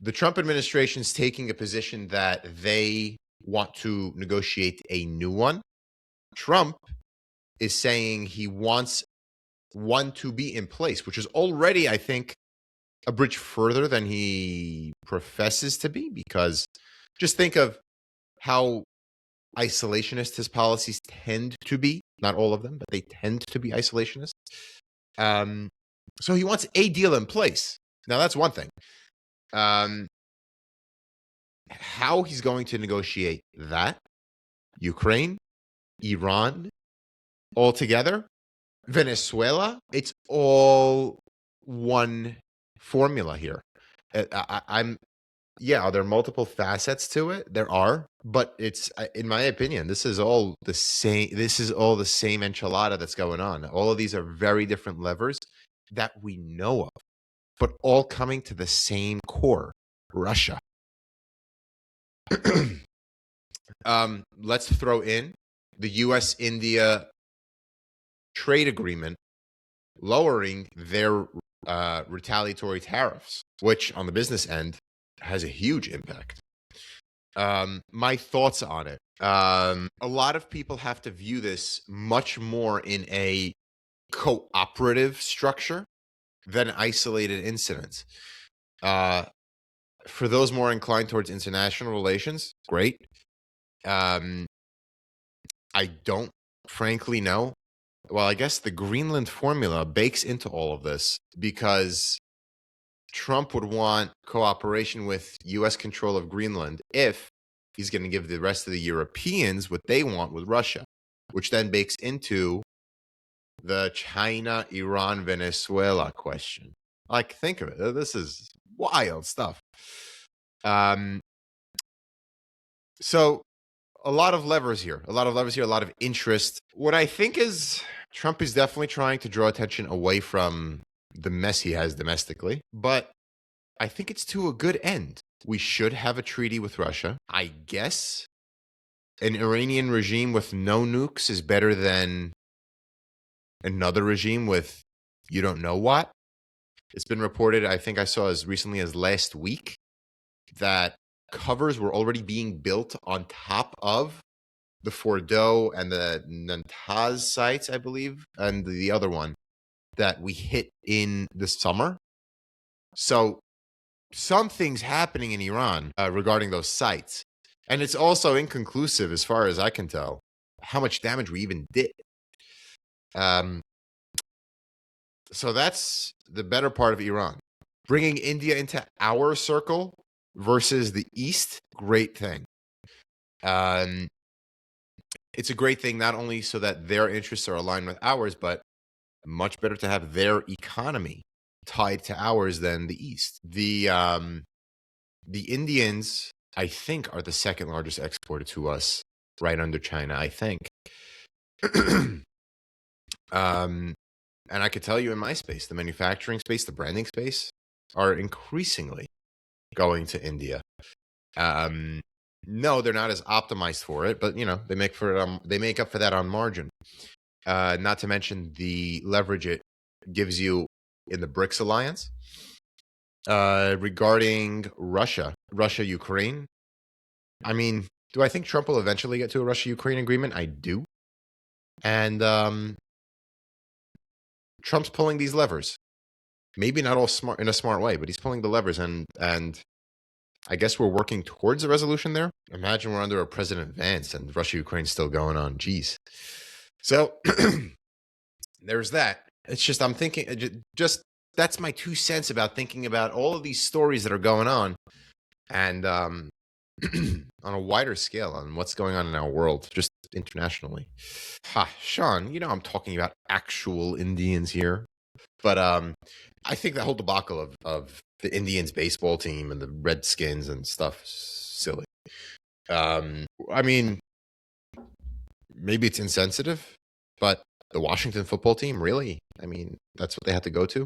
The Trump administration is taking a position that they want to negotiate a new one. Trump is saying he wants one to be in place, which is already, I think, a bridge further than he professes to be, because just think of how isolationist his policies tend to be. Not all of them, but they tend to be isolationist. So he wants a deal in place. Now, that's one thing. How he's going to negotiate that, Ukraine, Iran, all together, Venezuela, it's all one formula here. Are there multiple facets to it? There are, but it's, in my opinion, this is all the same. This is all the same enchilada that's going on. All of these are very different levers that we know of, but all coming to the same core: Russia. Let's throw in the U.S.-India trade agreement lowering their retaliatory tariffs, which on the business end has a huge impact. My thoughts on it. A lot of people have to view this much more in a cooperative structure than isolated incidents. For those more inclined towards international relations, great. I don't frankly know. Well, I guess the Greenland formula bakes into all of this, because Trump would want cooperation with U.S. control of Greenland if he's going to give the rest of the Europeans what they want with Russia, which then bakes into the China, Iran, Venezuela question. Like, think of it. This is wild stuff. So a lot of levers here, a lot of interest. What I think is Trump is definitely trying to draw attention away from the mess he has domestically, but I think it's to a good end. We should have a treaty with Russia. I guess an Iranian regime with no nukes is better than another regime with you don't know what. It's been reported, I think I saw as recently as last week, that covers were already being built on top of the Fordo and the Natanz sites, I believe, and the other one that we hit in the summer. So something's happening in Iran regarding those sites. And it's also inconclusive, as far as I can tell, how much damage we even did. So that's the better part of Iran. Bringing India into our circle versus the East, great thing. It's a great thing not only so that their interests are aligned with ours, but much better to have their economy tied to ours than the East. The Indians, I think, are the second largest exporter to us, right under China, I think. And I could tell you in my space, the manufacturing space, the branding space, are increasingly going to India. No, they're not as optimized for it, but they make up for that on margin. Not to mention the leverage it gives you in the BRICS alliance. Regarding Russia, Ukraine. I mean, do I think Trump will eventually get to a Russia-Ukraine agreement? I do. And Trump's pulling these levers. Maybe not all smart in a smart way, but he's pulling the levers, and I guess we're working towards a resolution there. Imagine we're under a President Vance and Russia-Ukraine's still going on. Jeez. So there's that. It's just, I'm thinking, just that's my 2 cents about thinking about all of these stories that are going on, and on a wider scale on what's going on in our world, just internationally. Sean, I'm talking about actual Indians here. But I think that whole debacle of the Indians baseball team and the Redskins and stuff is silly. I mean, maybe it's insensitive, but the Washington football team, really? I mean, that's what they had to go to?